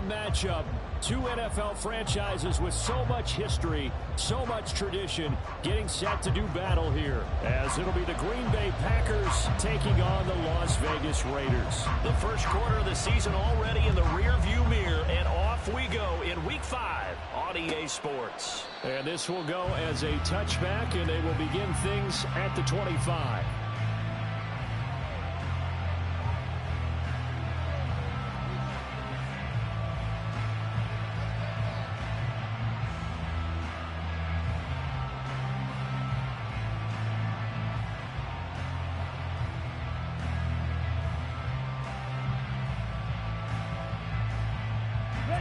matchup. Two NFL franchises with so much history, so much tradition, getting set to do battle here. As it'll be the Green Bay Packers taking on the Las Vegas Raiders. The first quarter of the season already in the rearview mirror, and off we go in Week 5 on EA Sports. And this will go as a touchback, and they will begin things at the 25.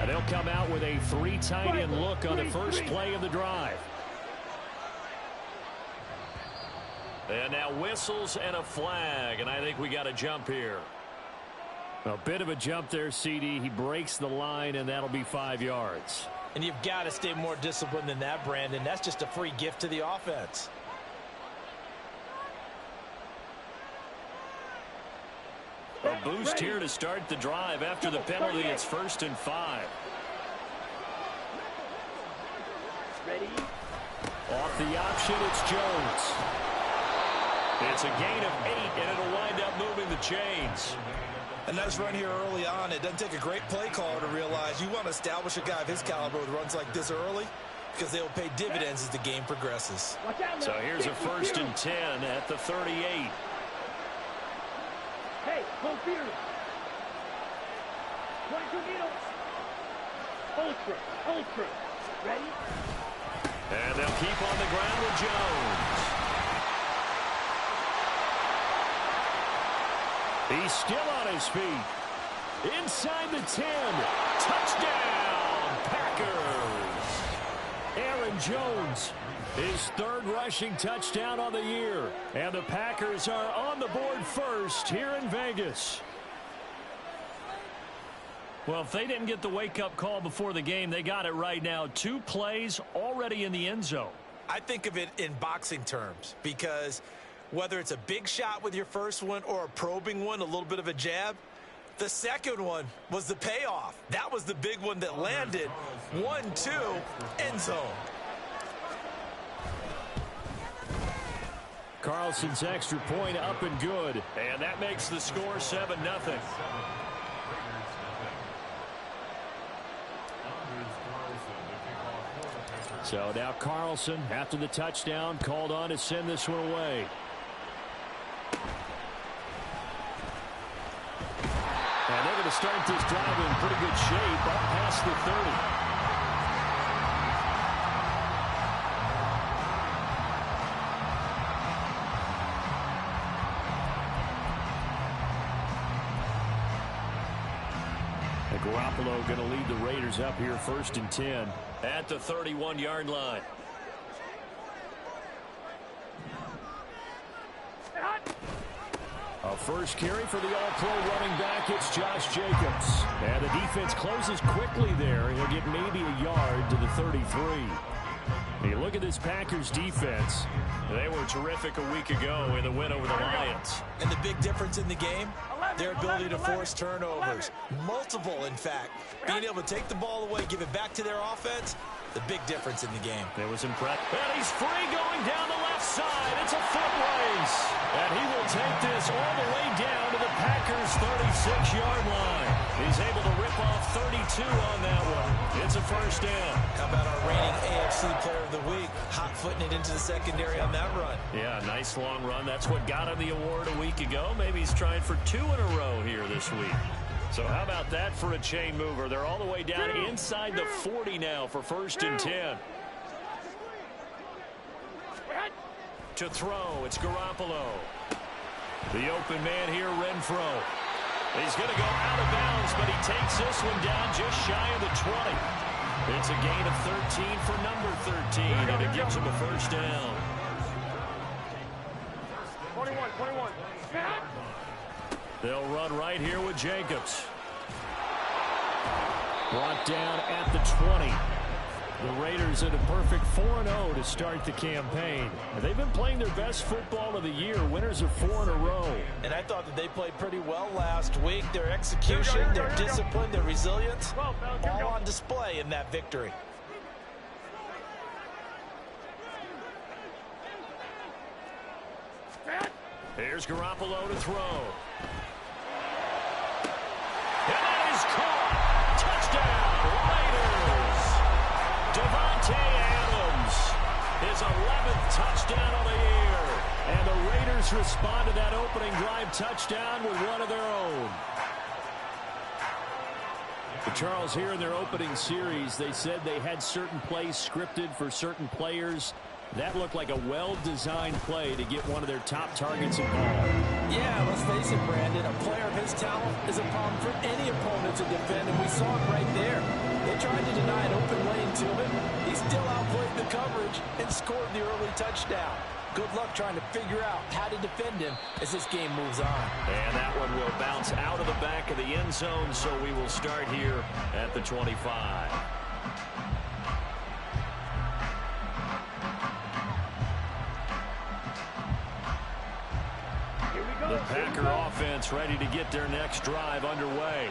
They'll come out with a three tight end look on the first play of the drive. And now whistles and a flag, and I think we got a jump here. A bit of a jump there, CD. He breaks the line, and that'll be 5 yards. And you've got to stay more disciplined than that, Brandon. That's just a free gift to the offense. A boost here to start the drive. After the penalty, it's 1st and 5. Ready? Off the option, it's Jones. It's a gain of 8, and it'll wind up moving the chains. A nice run here early on. It doesn't take a great play caller to realize you want to establish a guy of his caliber with runs like this early, because they will pay dividends as the game progresses. So here's a 1st and 10 at the 38. Hey, hold fear. 22 meters. Hold trip. Ready? And they'll keep on the ground with Jones. He's still on his feet. Inside the 10. Touchdown, Packers. Aaron Jones, his third rushing touchdown on the year. And the Packers are on the board first here in Vegas. Well, if they didn't get the wake-up call before the game, they got it right now. 2 plays already in the end zone. I think of it in boxing terms, because whether it's a big shot with your first one or a probing one, a little bit of a jab, the second one was the payoff. That was the big one that landed. 1-2, end zone. Carlson's extra point up and good. And that makes the score 7-0. So now Carlson, after the touchdown, called on to send this one away. And they're going to start this drive in pretty good shape up past the 30. Garoppolo going to lead the Raiders up here 1st and 10. At the 31-yard line. A first carry for the all-pro running back. It's Josh Jacobs. And the defense closes quickly there. He'll get maybe a yard to the 33. Hey, look at this Packers defense. They were terrific a week ago in the win over the Lions. And the big difference in the game, their ability to force turnovers. Multiple, in fact. Being able to take the ball away, give it back to their offense, the big difference in the game. It was impressive. And he's free going down the left side. It's a foot race. And he will take this all the way down to the Packers' 36-yard line. He's able to rip off 32 on that one. It's a first down. How about our reigning AFC Player of the Week, hot-footing it into the secondary on that run? Yeah, nice long run. That's what got him the award a week ago. Maybe he's trying for 2 in a row here this week. So how about that for a chain mover? They're all the way down inside the 40 now for 1st and 10. To throw, it's Garoppolo. The open man here, Renfro. He's going to go out of bounds, but he takes this one down just shy of the 20. It's a gain of 13 for number 13, and it gives him a first down. 21. They'll run right here with Jacobs. Brought down at the 20. The Raiders in a perfect 4-0 to start the campaign. They've been playing their best football of the year. Winners of 4 in a row. And I thought that they played pretty well last week. Their execution, their discipline, their resilience, all on display in that victory. Here's Garoppolo to throw. And that is caught. Touchdown, Raiders. Devontae Adams, his 11th touchdown of the year. And the Raiders respond to that opening drive touchdown with one of their own. Charles, here in their opening series, they said they had certain plays scripted for certain players. That looked like a well-designed play to get one of their top targets involved. Yeah, let's face it, Brandon. A player of his talent is a problem for any opponent to defend, and we saw it right there. They tried to deny an open lane to him. He still outplayed the coverage and scored the early touchdown. Good luck trying to figure out how to defend him as this game moves on. And that one will bounce out of the back of the end zone, so we will start here at the 25. The Packer offense ready to get their next drive underway.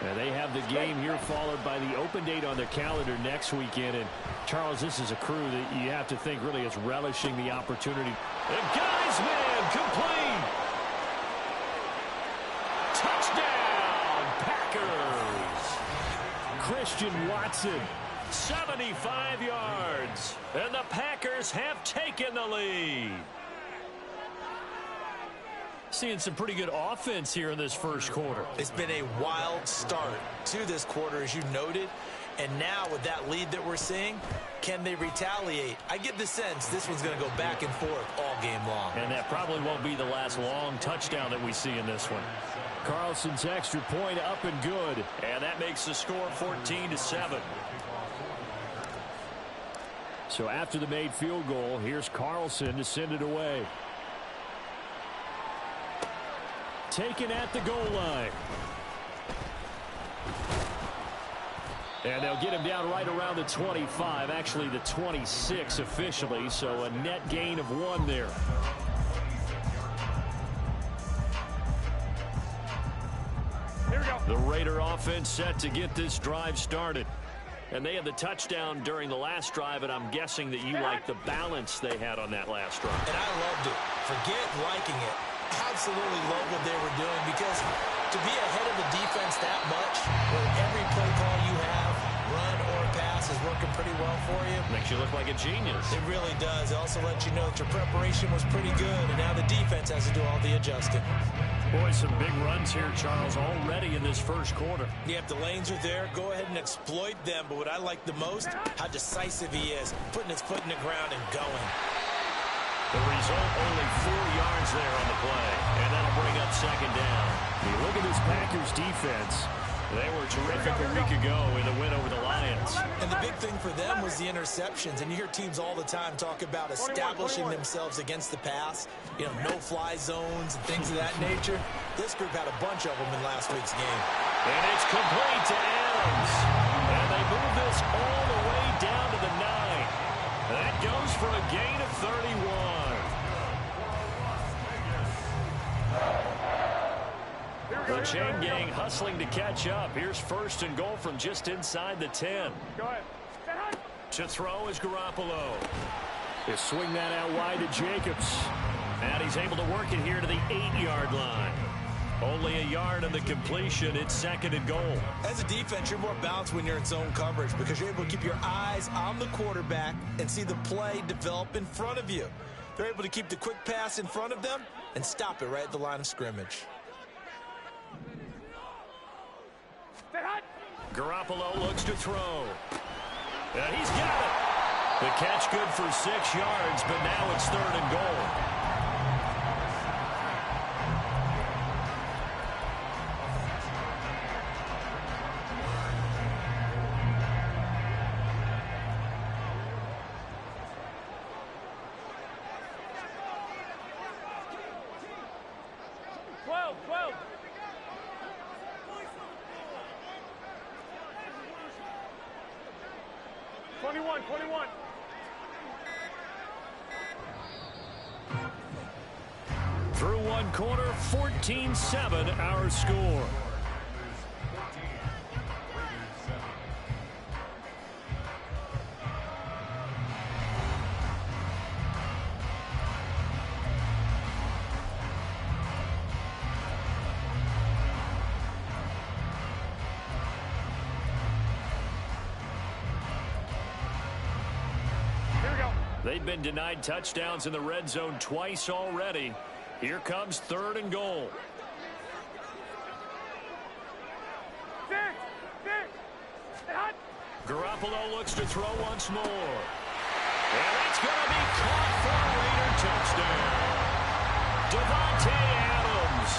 And they have the game here followed by the open date on their calendar next weekend. And, Charles, this is a crew that you have to think really is relishing the opportunity. And guy's man complete. Touchdown, Packers. Christian Watson. 75 yards. And the Packers have taken the lead. Seeing some pretty good offense here in this first quarter. It's been a wild start to this quarter, as you noted. And now with that lead that we're seeing, can they retaliate? I get the sense this one's going to go back and forth all game long. And that probably won't be the last long touchdown that we see in this one. Carlson's extra point up and good. And that makes the score 14-7. So after the made field goal, here's Carlson to send it away. Taken at the goal line. And they'll get him down right around the 25, actually the 26 officially, so a net gain of 1 there. Here we go. The Raider offense set to get this drive started. And they had the touchdown during the last drive, and I'm guessing that you like the balance they had on that last drive. And I loved it. Forget liking it. Absolutely love what they were doing, because to be ahead of the defense that much, where every play call you have, run or pass, is working pretty well for you. Makes you look like a genius. It really does. It also lets you know that your preparation was pretty good, and now the defense has to do all the adjusting. Boy, some big runs here, Charles, already in this first quarter. Yeah, if the lanes are there, go ahead and exploit them. But what I like the most, how decisive he is, putting his foot in the ground and going. The result, only 4 yards there on the play, and that'll bring up second down. You look at this Packers defense. They were terrific a week ago in the win over the Lions. And the big thing for them was the interceptions. And you hear teams all the time talk about establishing themselves against the pass, you know, no-fly zones and things of that nature. This group had a bunch of them in last week's game. And it's complete to Adams. And they move this all the way down to the 9. That goes for a gain of 31. The chain gang hustling to catch up. Here's first and goal from just inside the 10. Go ahead. To throw is Garoppolo. They swing that out wide to Jacobs. And he's able to work it here to the 8-yard line. Only a yard on the completion. It's second and goal. As a defense, you're more balanced when you're in zone coverage, because you're able to keep your eyes on the quarterback and see the play develop in front of you. They're able to keep the quick pass in front of them and stop it right at the line of scrimmage. Garoppolo looks to throw. And he's got it. The catch good for 6 yards, but now it's third and goal. 21, 21. Through one quarter, 14-7 our score. They've been denied touchdowns in the red zone twice already. Here comes 3rd and goal. Garoppolo looks to throw once more. And it's going to be caught for a Raider touchdown. Devontae Adams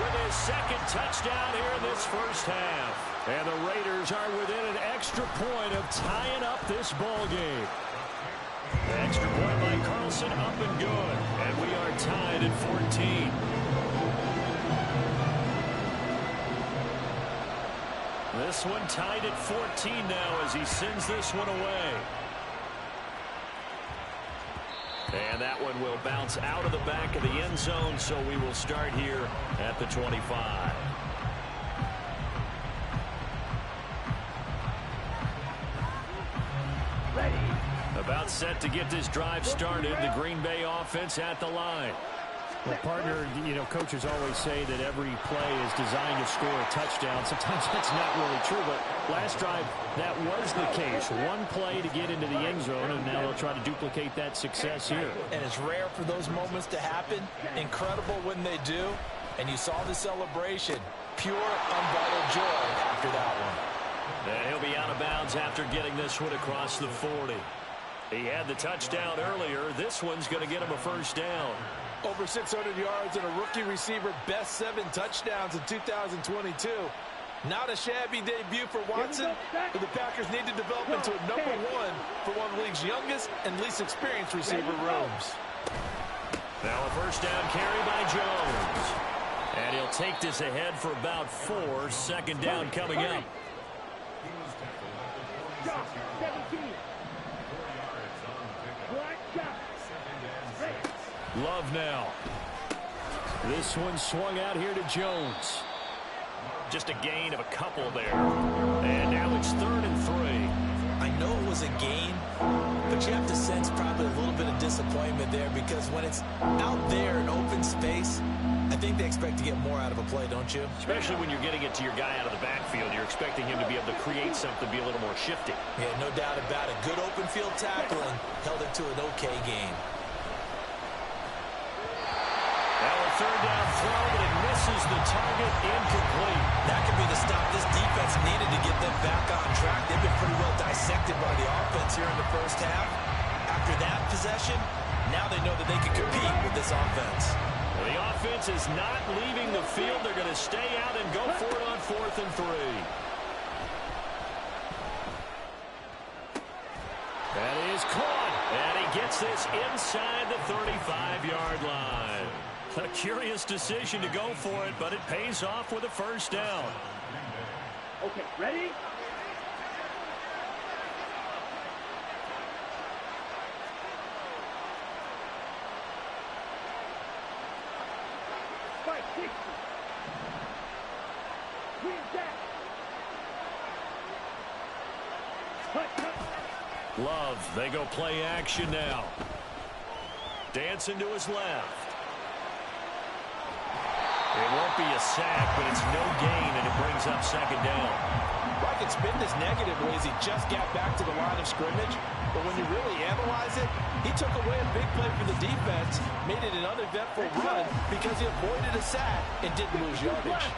with his 2nd touchdown here in this first half. And the Raiders are within an extra point of tying up this ball game. The extra point by Carlson up and good. And we are tied at 14. This one tied at 14 now as he sends this one away. And that one will bounce out of the back of the end zone, so we will start here at the 25. About set to get this drive started. The Green Bay offense at the line. Well, partner, you know, coaches always say that every play is designed to score a touchdown. Sometimes that's not really true, but last drive, that was the case. One play to get into the end zone, and now they'll try to duplicate that success here. And it's rare for those moments to happen. Incredible when they do. And you saw the celebration. Pure, unbridled joy after that one. And he'll be out of bounds after getting this one across the 40. He had the touchdown earlier. This one's going to get him a first down. Over 600 yards and a rookie receiver, best 7 touchdowns in 2022. Not a shabby debut for Watson, but the Packers need to develop into a #1 for one of the league's youngest and least experienced receiver rooms. Now a first down carry by Jones. And he'll take this ahead for about 4. Second down coming up. Love now. This one swung out here to Jones. Just a gain of a couple there. And now it's 3rd and 3. I know it was a gain, but you have to sense probably a little bit of disappointment there because when it's out there in open space, I think they expect to get more out of a play, don't you? Especially when you're getting it to your guy out of the backfield. You're expecting him to be able to create something, be a little more shifty. Yeah, no doubt about it. Good open field tackling held it to an okay game. Now a 3rd down throw, but it misses the target, incomplete. That could be the stop this defense needed to get them back on track. They've been pretty well dissected by the offense here in the first half. After that possession, now they know that they can compete with this offense. Well, the offense is not leaving the field. They're going to stay out and go for it on 4th and 3. That is caught. And he gets this inside the 35-yard line. A curious decision to go for it, but it pays off with a first down. Okay, ready? Love, they go play action now. Dancing to his left. It won't be a sack, but it's no gain, and it brings up 2nd down. I can spin this negative ways. He just got back to the line of scrimmage, but when you really analyze it, he took away a big play for the defense, made it an uneventful run because he avoided a sack and didn't lose yardage.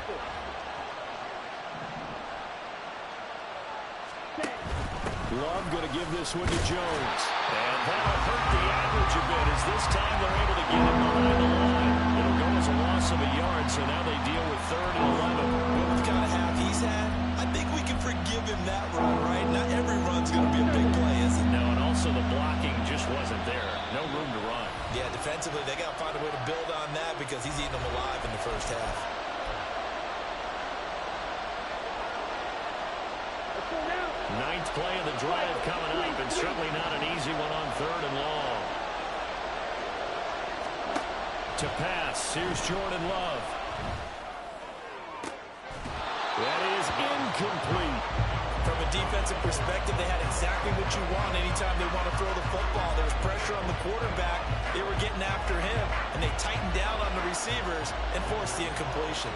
Love going to give this one to Jones. And that'll hurt the average a bit as this time they're able to get him behind the line. It'll go as a loss of a yard, so now they deal with 3rd and 11. With the kind of half he's had, I think we can forgive him that run, right? Not every run's going to be a big play, is it? No, and also the blocking just wasn't there. No room to run. Yeah, defensively, they got to find a way to build on that because he's eating them alive in the first half. Let's go now. Ninth play of the drive coming up, and certainly not an easy one on 3rd and long. To pass, here's Jordan Love. That is incomplete. From a defensive perspective, they had exactly what you want anytime they want to throw the football. There was pressure on the quarterback. They were getting after him, and they tightened down on the receivers and forced the incompletion.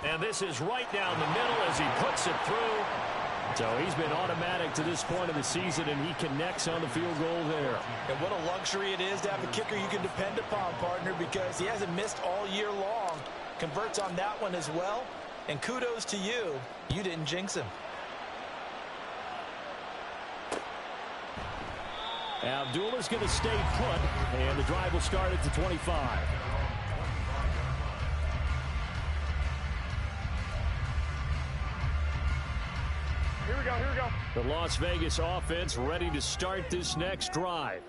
And this is right down the middle as he puts it through. So he's been automatic to this point of the season, and he connects on the field goal there. And what a luxury it is to have a kicker you can depend upon, partner, because he hasn't missed all year long. Converts on that one as well. And kudos to you. You didn't jinx him. Abdullah's going to stay put, and the drive will start at the 25. Here we go. The Las Vegas offense ready to start this next drive.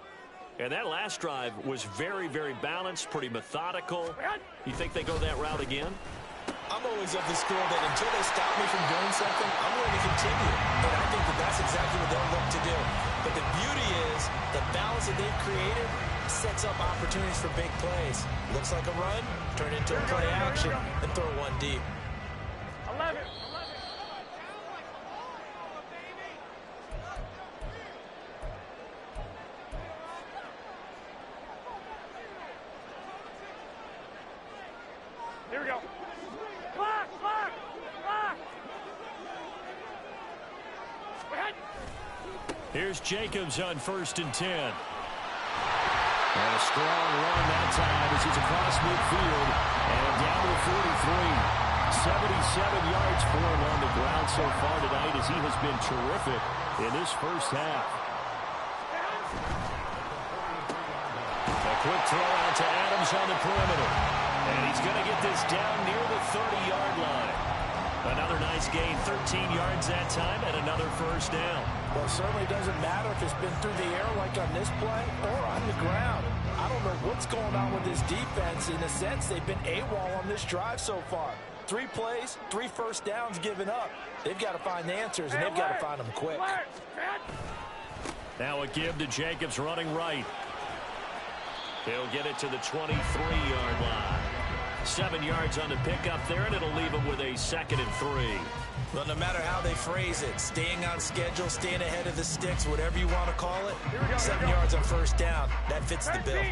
And that last drive was very, very balanced, pretty methodical. You think they go that route again? I'm always of the school that until they stop me from doing something, I'm going to continue. And I think that that's exactly what they'll look to do. But the beauty is the balance that they've created sets up opportunities for big plays. Looks like a run, turn into a play action, and throw one deep. 11. Here we go. Clock. Here's Jacobs on 1st and 10. And a strong run that time as he's across midfield and down to the 43. 77 yards for him on the ground so far tonight as he has been terrific in this first half. A quick throw out to Adams on the perimeter. And he's going to get this down near the 30-yard line. Another nice gain, 13 yards that time, and another first down. Well, it certainly doesn't matter if it's been through the air like on this play or on the ground. I don't know what's going on with this defense. In a sense, they've been AWOL on this drive so far. 3 plays, 3 first downs given up. They've got to find the answers, and they've got to find them quick. Now a give to Jacobs running right. He'll get it to the 23-yard line. 7 yards on the pickup there, and it'll leave him with a 2nd and 3. Well, no matter how they phrase it, staying on schedule, staying ahead of the sticks, whatever you want to call it, 7 yards on first down. That fits the bill.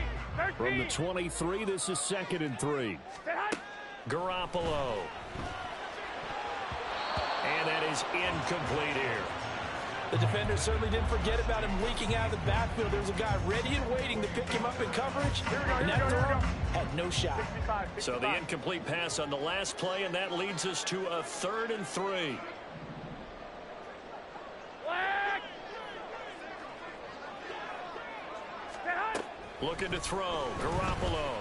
From the 23, this is 2nd and 3. Garoppolo. And that is incomplete here. The defender certainly didn't forget about him leaking out of the backfield. There was a guy ready and waiting to pick him up in coverage. And that throw had no shot. So the incomplete pass on the last play, and that leads us to a 3rd and 3. Looking to throw. Garoppolo.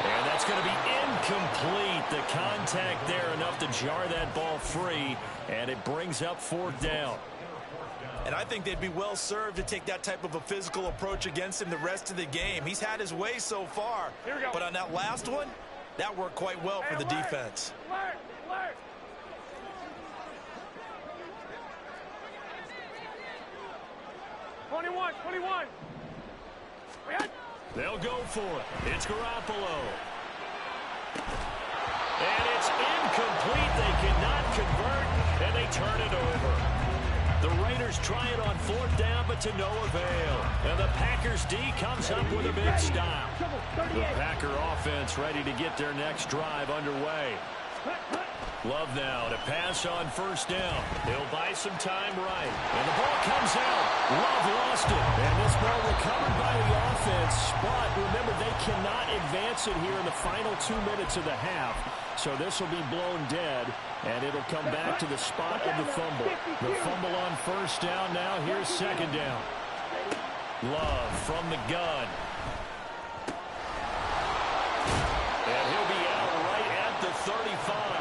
And that's going to be incomplete. The contact there enough to jar that ball free, and it brings up 4th down. And I think they'd be well served to take that type of a physical approach against him the rest of the game. He's had his way so far. But on that last one, that worked quite well for the defense. 21. They'll go for it. It's Garoppolo. And it's incomplete. They cannot convert, and they turn it over. The Raiders try it on 4th down, but to no avail. And the Packers D comes up with a big stop. The Packer offense ready to get their next drive underway. Love now to pass on 1st down. He'll buy some time right. And the ball comes out. Love lost it. And this ball recovered by the offense. But remember, they cannot advance it here in the final 2 minutes of the half. So this will be blown dead. And it'll come back to the spot of the fumble. The fumble on 1st down now. Here's 2nd down. Love from the gun. And he'll be out right at the 35.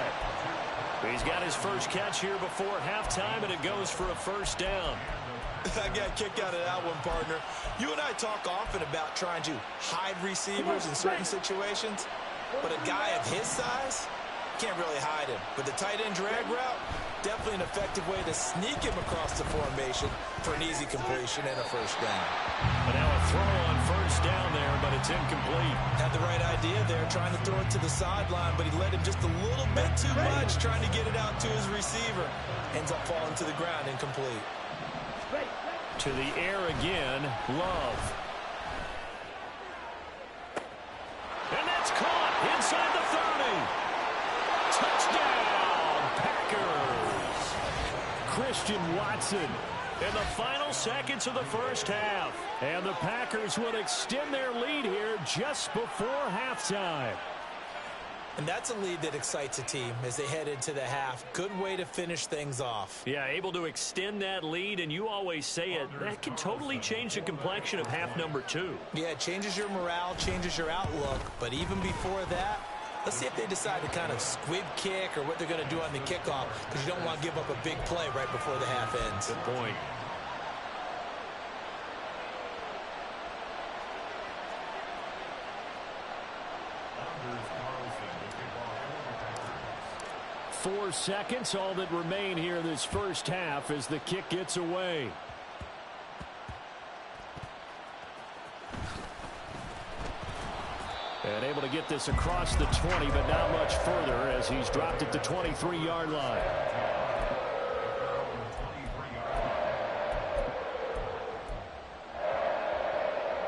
He's got his first catch here before halftime, and it goes for a 1st down. I got a kick out of that one, partner. You and I talk often about trying to hide receivers in certain situations, but a guy of his size can't really hide him. But the tight end drag route, definitely an effective way to sneak him across the formation for an easy completion and a first down. And now a throw on first down there, but it's incomplete. Had the right idea there, trying to throw it to the sideline, but he led him just a little bit too much, trying to get it out to his receiver. Ends up falling to the ground, incomplete. To the air again, Love. And that's caught inside the 30. Touchdown, Packers. Christian Watson in the final seconds of the first half. And the Packers would extend their lead here just before halftime. And that's a lead that excites a team as they head into the half. Good way to finish things off. Yeah, able to extend that lead, and you always say it, that can totally change the complexion of half number 2. Yeah, it changes your morale, changes your outlook. But even before that, let's see if they decide to kind of squib kick or what they're going to do on the kickoff, because you don't want to give up a big play right before the half ends. Good point. Four seconds, all that remain here this first half as the kick gets away. And able to get this across the 20, but not much further as he's dropped it to 23-yard line.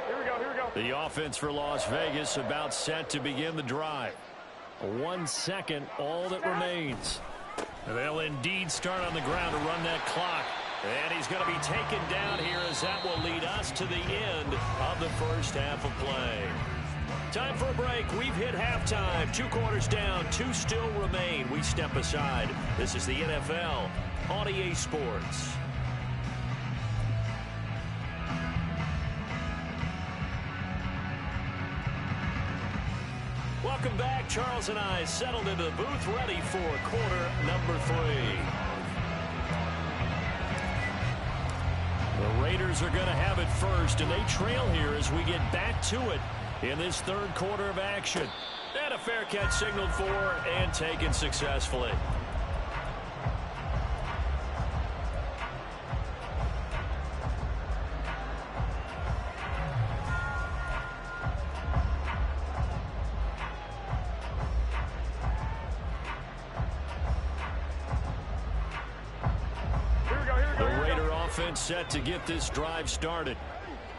Here we go. The offense for Las Vegas about set to begin the drive. 1 second, all that remains. They'll indeed start on the ground to run that clock. And he's going to be taken down here as that will lead us to the end of the first half of play. Time for a break. We've hit halftime. 2 quarters down, 2 still remain. We step aside. This is the NFL on EA Sports. Welcome back. Charles and I settled into the booth, ready for quarter number 3. The Raiders are going to have it first, and they trail here as we get back to it in this third quarter of action. And a fair catch signaled for and taken successfully. Set to get this drive started.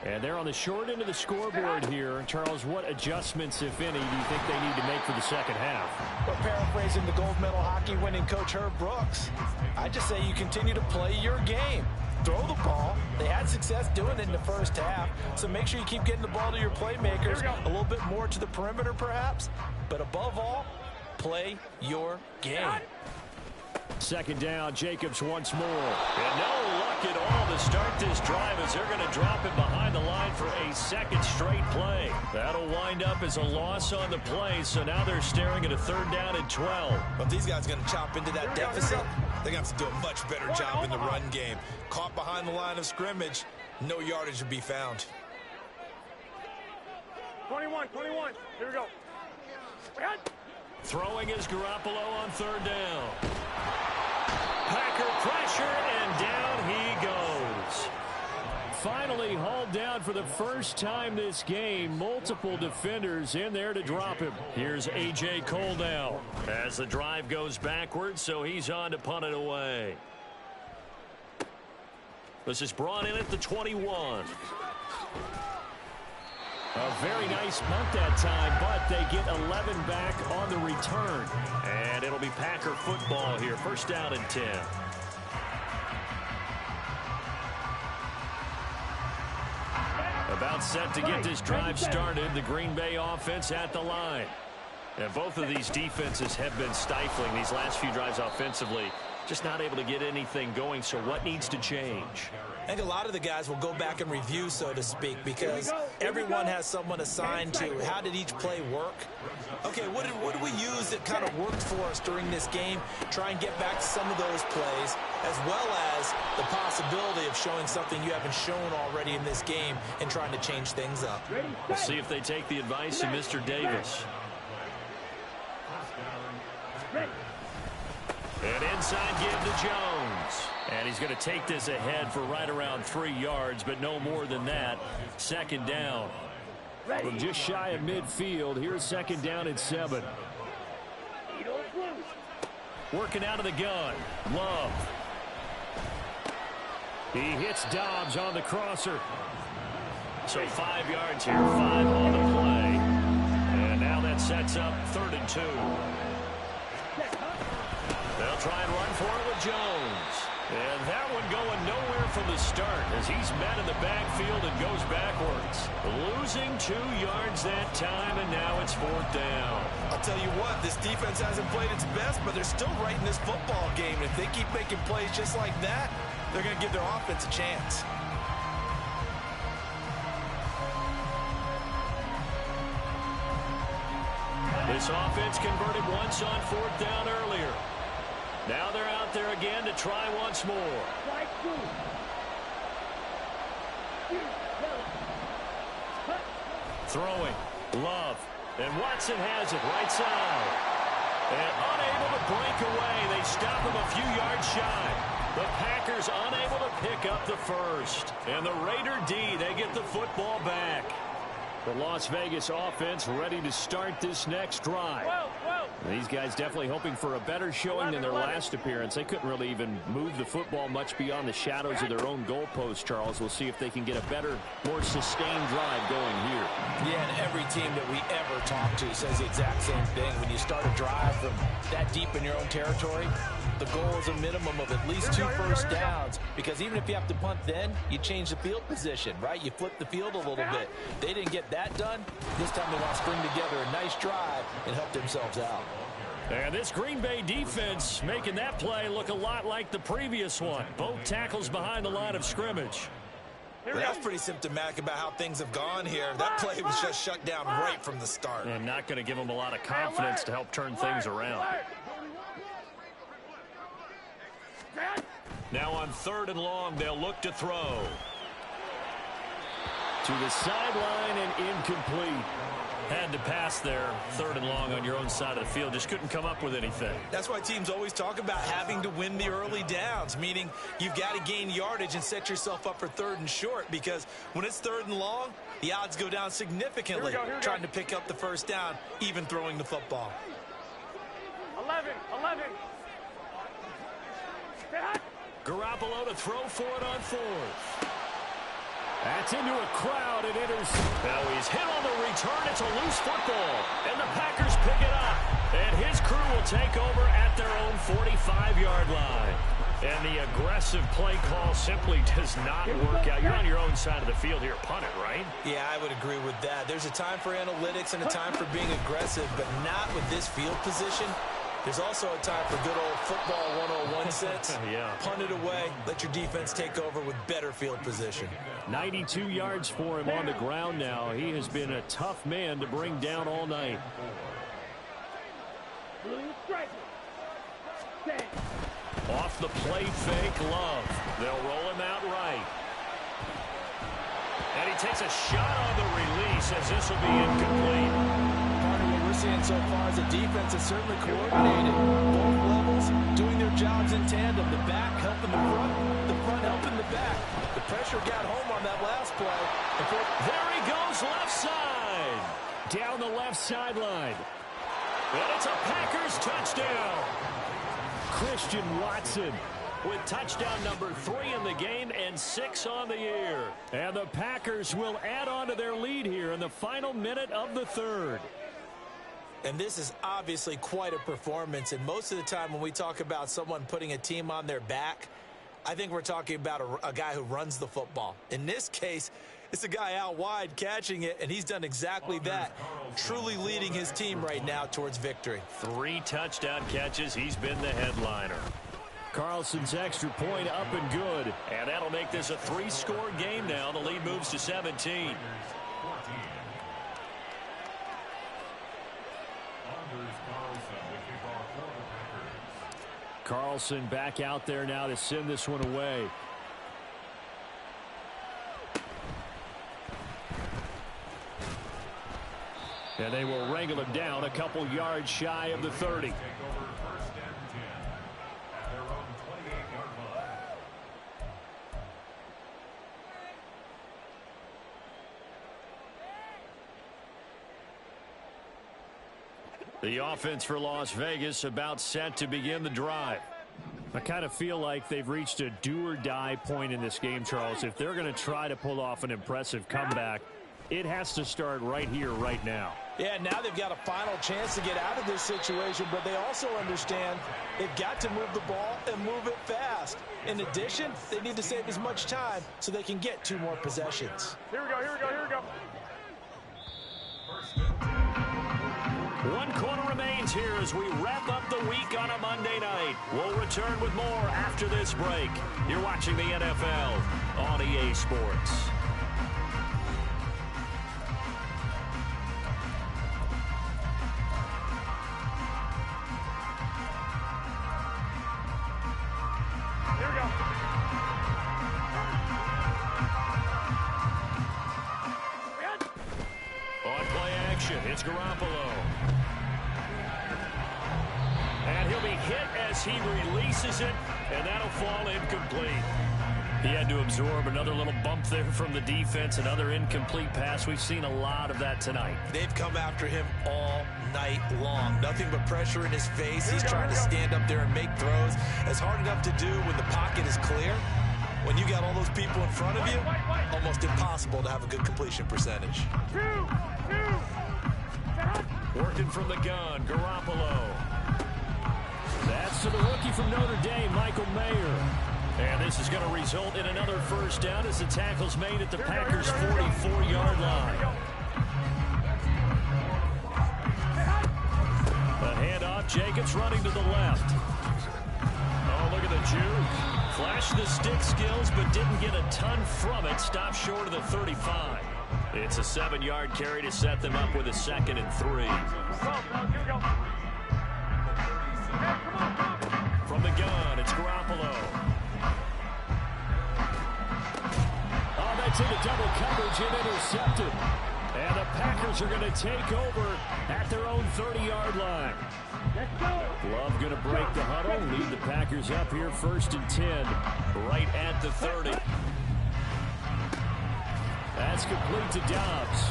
And they're on the short end of the scoreboard here. Charles, what adjustments, if any, do you think they need to make for the second half? Well, paraphrasing the gold medal hockey winning coach Herb Brooks, I just say you continue to play your game. Throw the ball. They had success doing it in the first half, so make sure you keep getting the ball to your playmakers, a little bit more to the perimeter perhaps, but above all, play your game. Second down, Jacobs once more. And no luck at all to start this drive as they're going to drop it behind the line for a second straight play. That'll wind up as a loss on the play, so now they're staring at a 3rd down and 12. Well, if these guys are going to chop into that deficit, they're going to have to do a much better job in the run game. Caught behind the line of scrimmage, no yardage to be found. 21. Here we go. Throwing is Garoppolo on 3rd down. Packer pressure, and down he goes. Finally hauled down for the first time this game. Multiple defenders in there to drop him. Here's A.J. Cole now as the drive goes backwards, so he's on to punt it away. This is brought in at the 21. A very nice punt that time, but they get 11 back on the return. And it'll be Packer football here. 1st down and 10. About set to get this drive started. The Green Bay offense at the line. And both of these defenses have been stifling these last few drives offensively. Just not able to get anything going, so what needs to change? I think a lot of the guys will go back and review, so to speak, because everyone has someone assigned to how did each play work. Okay, what did we use that kind of worked for us during this game? Try and get back to some of those plays as well as the possibility of showing something you haven't shown already in this game and trying to change things up. We'll see if they take the advice of Mr. Davis. An inside give to Jones. And he's going to take this ahead for right around 3 yards, but no more than that. Second down. From just shy of midfield, here's second down and 7. Working out of the gun. Love. He hits Dobbs on the crosser. So 5 yards here, 5 on the play. And now that sets up 3rd and 2. They'll try and run for it with Jones. And that one going nowhere from the start as he's met in the backfield and goes backwards. Losing 2 yards that time, and now it's 4th down. I'll tell you what, this defense hasn't played its best, but they're still right in this football game. If they keep making plays just like that, they're going to give their offense a chance. This offense converted once on 4th down earlier. Now they're out there again to try once more. Throwing. Love. And Watson has it right side. And unable to break away. They stop him a few yards shy. The Packers unable to pick up the first. And the Raider D, they get the football back. The Las Vegas offense ready to start this next drive. These guys definitely hoping for a better showing than their last appearance. They couldn't really even move the football much beyond the shadows of their own goalpost, Charles. We'll see if they can get a better, more sustained drive going here. Yeah, and every team that we ever talk to says the exact same thing. When you start a drive from that deep in your own territory, the goal is a minimum of at least 2 first downs, because even if you have to punt then, you change the field position, right? You flip the field a little bit. They didn't get that done. This time they want to string together a nice drive and help themselves out. And this Green Bay defense making that play look a lot like the previous one. Both tackles behind the line of scrimmage. Well, that's pretty symptomatic about how things have gone here. That play was just shut down right from the start. And not going to give them a lot of confidence to help turn things around. Now on 3rd and long, they'll look to throw. To the sideline and incomplete. Had to pass there, 3rd and long on your own side of the field. Just couldn't come up with anything. That's why teams always talk about having to win the early downs, meaning you've got to gain yardage and set yourself up for 3rd and short, because when it's 3rd and long, the odds go down significantly trying to pick up the first down, even throwing the football. 11. Garoppolo to throw for it on 4th. That's into a crowd and enters. Now he's hit on the return. It's a loose football. And the Packers pick it up. And his crew will take over at their own 45-yard line. And the aggressive play call simply does not work out. You're on your own side of the field here. Punt it, right? Yeah, I would agree with that. There's a time for analytics and a time for being aggressive, but not with this field position. There's also a time for good old football 101 sense. Yeah. Punt it away. Let your defense take over with better field position. 92 yards for him on the ground now. He has been a tough man to bring down all night. Off the play fake, Love. They'll roll him out right. And he takes a shot on the release as this will be incomplete. Part of what we're seeing so far is the defense is certainly coordinated. Both levels doing their jobs in tandem. The back helping the front helping the back. The pressure got home on that last play. There he goes, left side. Down the left sideline. And it's a Packers touchdown. Christian Watson with touchdown number 3 in the game and 6 on the year. And the Packers will add on to their lead here in the final minute of the 3rd. And this is obviously quite a performance. And most of the time when we talk about someone putting a team on their back, I think we're talking about a guy who runs the football. In this case, it's a guy out wide catching it, and he's done exactly that, truly leading his team right now towards victory. 3 touchdown catches. He's been the headliner. Carlson's extra point up and good. And that'll make this a 3-score game now. The lead moves to 17. Carlson back out there now to send this one away. And they will wrangle him down a couple yards shy of the 30. The offense for Las Vegas about set to begin the drive. I kind of feel like they've reached a do-or-die point in this game, Charles. If they're going to try to pull off an impressive comeback, it has to start right here, right now. Yeah, now they've got a final chance to get out of this situation, but they also understand they've got to move the ball and move it fast. In addition, they need to save as much time so they can get 2 more possessions. Here we go, here we go, here we go. 1 quarter remains here as we wrap up the week on a Monday night. We'll return with more after this break. You're watching the NFL on EA Sports. It's Garoppolo. And he'll be hit as he releases it, and that'll fall incomplete. He had to absorb another little bump there from the defense, another incomplete pass. We've seen a lot of that tonight. They've come after him all night long. Nothing but pressure in his face. He's trying to stand up there and make throws. It's hard enough to do when the pocket is clear. When you got all those people in front of you, almost impossible to have a good completion percentage. Working from the gun, Garoppolo. That's to the rookie from Notre Dame, Michael Mayer. And this is going to result in another first down as the tackle's made at the Packers' 44-yard line. A handoff, Jacobs running to the left. Oh, look at the juke. Flashed the stick skills, but didn't get a ton from it. Stopped short of the 35. It's a 7-yard carry to set them up with a 2nd and 3. From the gun, it's Garoppolo. Oh, that's into double coverage and intercepted. And the Packers are going to take over at their own 30-yard line. Love going to break the huddle, lead the Packers up here 1st and 10, right at the 30. That's complete to Dobbs.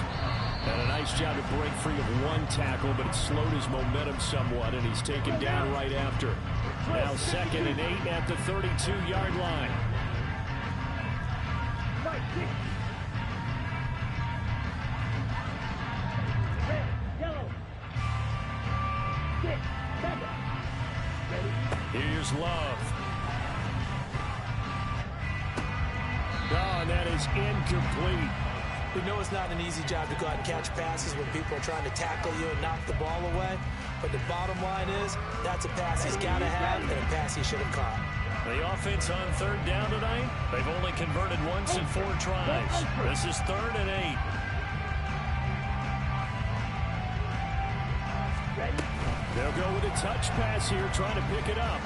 And a nice job to break free of 1 tackle, but it slowed his momentum somewhat, and he's taken down right after. Now 2nd and 8 at the 32-yard line. Here's Love. Oh, and that is incomplete. We know it's not an easy job to go out and catch passes when people are trying to tackle you and knock the ball away. But the bottom line is, that's a pass he's got to have and a pass he should have caught. The offense on 3rd down tonight, they've only converted once in 4 tries. This is 3rd and 8. They'll go with a touch pass here, trying to pick it up.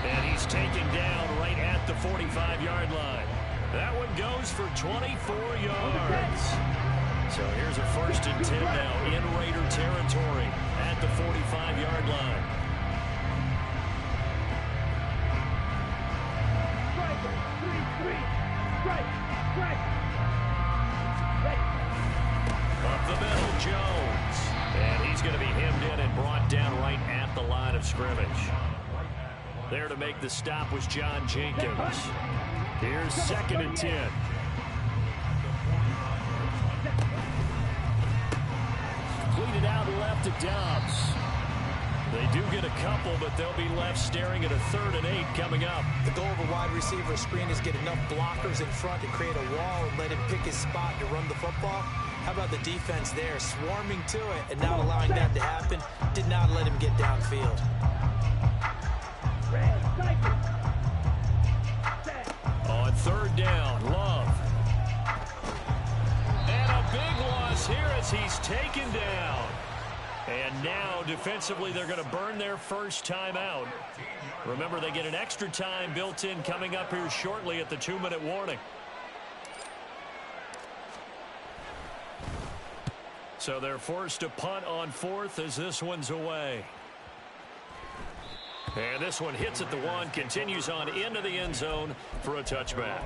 And he's taken down right at the 45-yard line. That one goes for 24 yards. So here's a 1st and 10 now in Raider territory at the 45-yard line. Up the middle, Jones. And he's going to be hemmed in and brought down right at the line of scrimmage. There to make the stop was John Jenkins. Here's 2nd and 10. Completed out left to Dobbs. They do get a couple, but they'll be left staring at a 3rd and 8 coming up. The goal of a wide receiver screen is get enough blockers in front to create a wall and let him pick his spot to run the football. How about the defense there, swarming to it and not allowing that to happen? Did not let him get downfield. On 3rd down, Love. And a big loss here as he's taken down. And now, defensively, they're going to burn their first timeout. Remember, they get an extra time built in coming up here shortly at the 2-minute warning. So they're forced to punt on 4th as this one's away. And this one hits at the 1, continues on into the end zone for a touchback.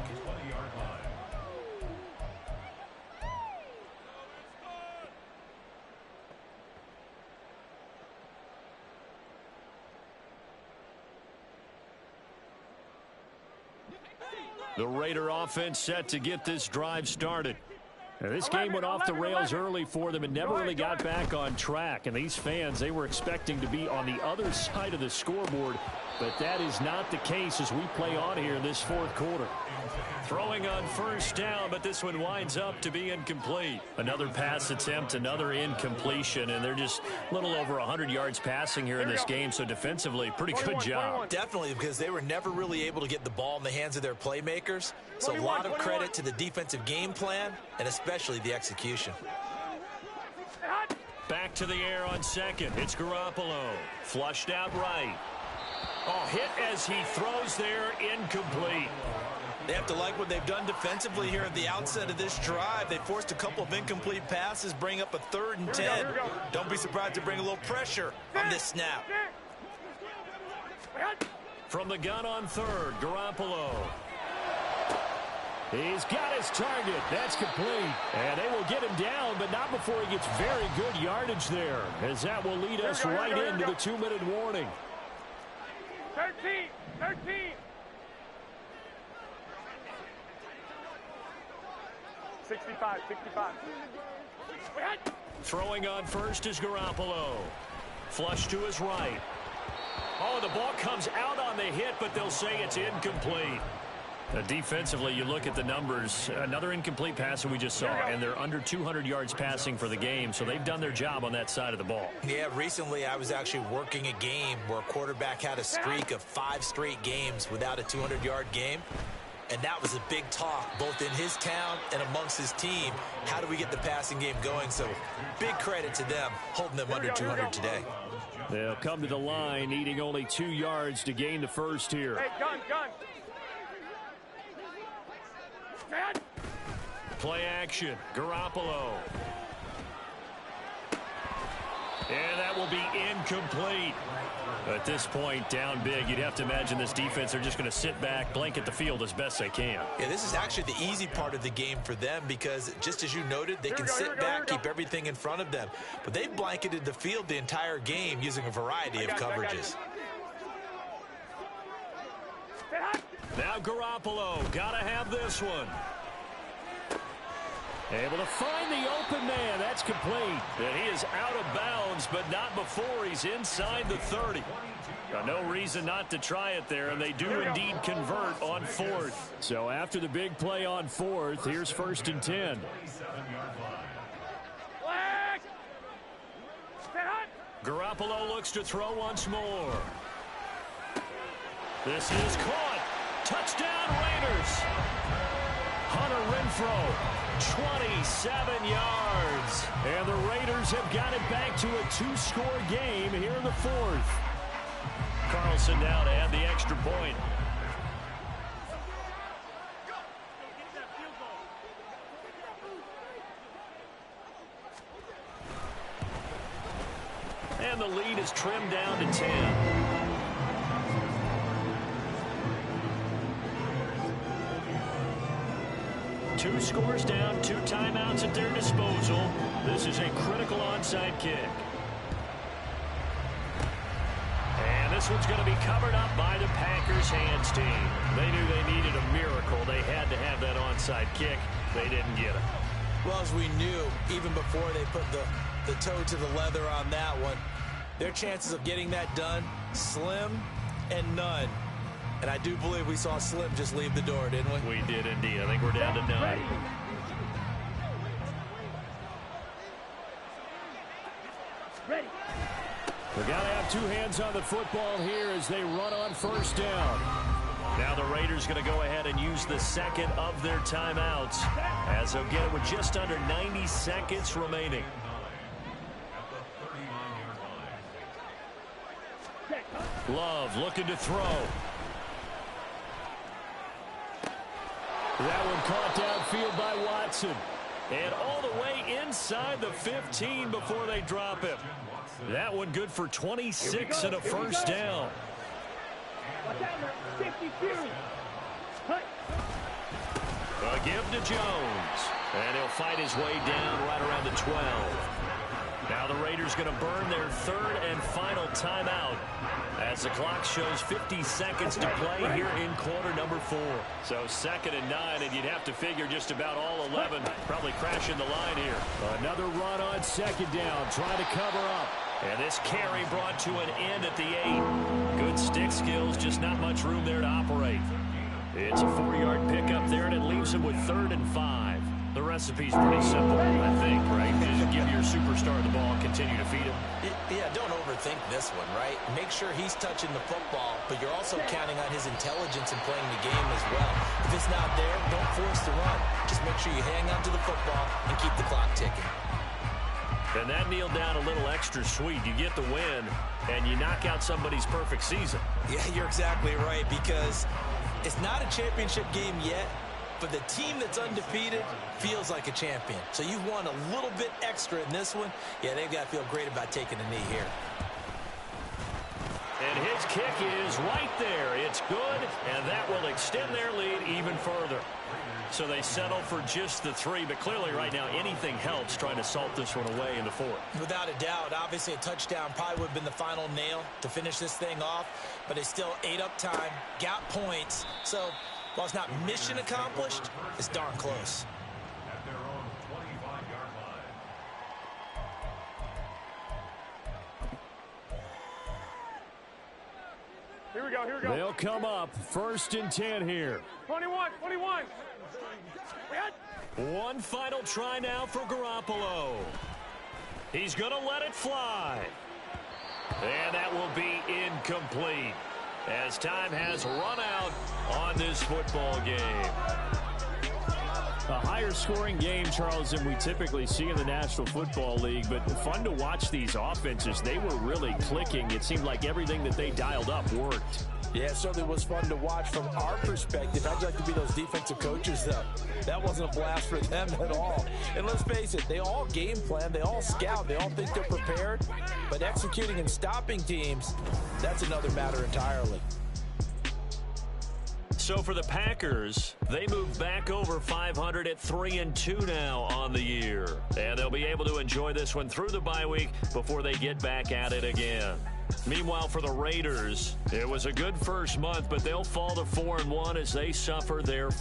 The Raider offense set to get this drive started. Now, this game went off the rails early for them and never really got back on track. And these fans, they were expecting to be on the other side of the scoreboard. But that is not the case as we play on here in this 4th quarter. Throwing on first down, but this one winds up to be incomplete. Another pass attempt, another incompletion, and they're just a little over 100 yards passing here in this game. So defensively, pretty good job. Definitely, because they were never really able to get the ball in the hands of their playmakers. So a lot of credit to the defensive game plan and especially the execution. Back to the air on 2nd. It's Garoppolo. Flushed out right. Oh, hit as he throws there, incomplete. They have to like what they've done defensively here at the outset of this drive. They forced a couple of incomplete passes, bring up a 3rd and 10. Don't be surprised to bring a little pressure on this snap. From the gun on 3rd, Garoppolo. He's got his target. That's complete. And they will get him down, but not before he gets very good yardage there, as that will lead us right into the 2-minute warning. 13. 65. Throwing on first is Garoppolo. Flush to his right. Oh, the ball comes out on the hit, but they'll say it's incomplete. Defensively, you look at the numbers. Another incomplete pass that we just saw, and they're under 200 yards passing for the game, so they've done their job on that side of the ball. Yeah, recently I was actually working a game where a quarterback had a streak of 5 straight games without a 200-yard game. And that was a big talk, both in his town and amongst his team. How do we get the passing game going? So big credit to them, holding them under 200 today. They'll come to the line, needing only 2 yards to gain the first here. Hey, gun. Play action, Garoppolo. And that will be incomplete. At this point, down big, you'd have to imagine this defense, they're just going to sit back, blanket the field as best they can. Yeah, this is actually the easy part of the game for them because, just as you noted, they can sit back, keep everything in front of them. But they've blanketed the field the entire game using a variety of coverages. Now Garoppolo, got to have this one. Able to find the open man. That's complete. And he is out of bounds, but not before he's inside the 30. No reason not to try it there, and they do indeed convert on 4th. So after the big play on 4th, here's 1st and 10. Garoppolo looks to throw once more. This is caught. Touchdown, Raiders. Hunter Renfrow, 27 yards. And the Raiders have got it back to a 2-score game here in the 4th. Carlson now to add the extra point. And the lead is trimmed down to 10. Two scores down, 2 timeouts at their disposal. This is a critical onside kick. And this one's going to be covered up by the Packers hands team. They knew they needed a miracle. They had to have that onside kick. They didn't get it. Well, as we knew, even before they put the toe to the leather on that one, their chances of getting that done, slim and none. And I do believe we saw Slim just leave the door, didn't we? We did indeed. I think we're down to 9. Ready. We've got to have 2 hands on the football here as they run on first down. Now the Raiders going to go ahead and use the second of their timeouts as they'll get it with just under 90 seconds remaining. Love looking to throw. That one caught downfield by Watson. And all the way inside the 15 before they drop him. That one good for 26 and a first down. Watch out, man. 52. Cut. A give to Jones. And he'll fight his way down right around the 12. Now the Raiders going to burn their third and final timeout as the clock shows 50 seconds to play here in quarter number 4. So 2nd and 9, and you'd have to figure just about all 11 probably crashing the line here. Another run on 2nd down, trying to cover up. And this carry brought to an end at the 8. Good stick skills, just not much room there to operate. It's a 4-yard pickup there, and it leaves him with 3rd and 5. The recipe's pretty simple, I think, right? Just give your superstar the ball, continue to feed him. Yeah, don't overthink this one, right? Make sure he's touching the football, but you're also counting on his intelligence in playing the game as well. If it's not there, don't force the run. Just make sure you hang on to the football and keep the clock ticking. And that kneeled down a little extra sweet. You get the win, and you knock out somebody's perfect season. Yeah, you're exactly right, because it's not a championship game yet, but the team that's undefeated feels like a champion. So you've won a little bit extra in this one. Yeah, they've got to feel great about taking a knee here. And his kick is right there. It's good, and that will extend their lead even further. So they settle for just the 3, but clearly right now anything helps trying to salt this one away in the 4th. Without a doubt, obviously a touchdown probably would have been the final nail to finish this thing off, but they still ate up time, got points. So while it's not mission accomplished, it's darn close. At their own 25-yard line. Here we go, here we go. They'll come up 1st and 10 here. 21. One final try now for Garoppolo. He's going to let it fly. And that will be incomplete as time has run out on this football game. A higher scoring game, Charles, than we typically see in the National Football League, but fun to watch these offenses. They were really clicking. It seemed like everything that they dialed up worked. Yeah, it certainly was fun to watch from our perspective. I'd like to be those defensive coaches, though. That wasn't a blast for them at all. And let's face it, they all game plan, they all scout, they all think they're prepared. But executing and stopping teams, that's another matter entirely. So for the Packers, they move back over 500 at 3-2 now on the year. And they'll be able to enjoy this one through the bye week before they get back at it again. Meanwhile, for the Raiders, it was a good first month, but they'll fall to 4-1 as they suffer their first.